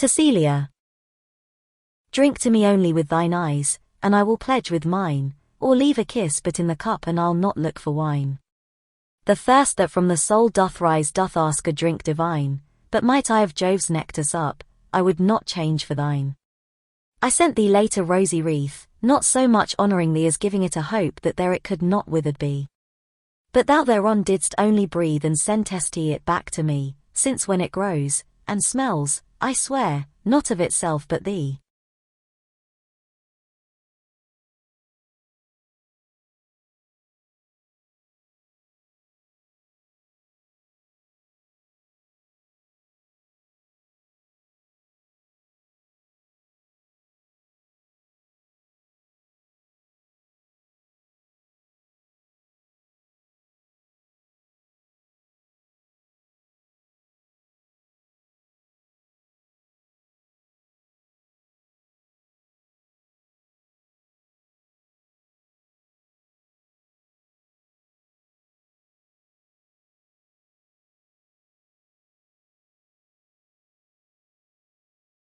To Celia. Drink to me only with thine eyes, and I will pledge with mine, or leave a kiss but in the cup and I'll not look for wine. The thirst that from the soul doth rise doth ask a drink divine, but might I of Jove's nectar sup, I would not change for thine. I sent thee late a rosy wreath, not so much honouring thee as giving it a hope that there it could not withered be. But thou thereon didst only breathe and sentest it back to me, since when it grows, and smells, I swear, not of itself but thee.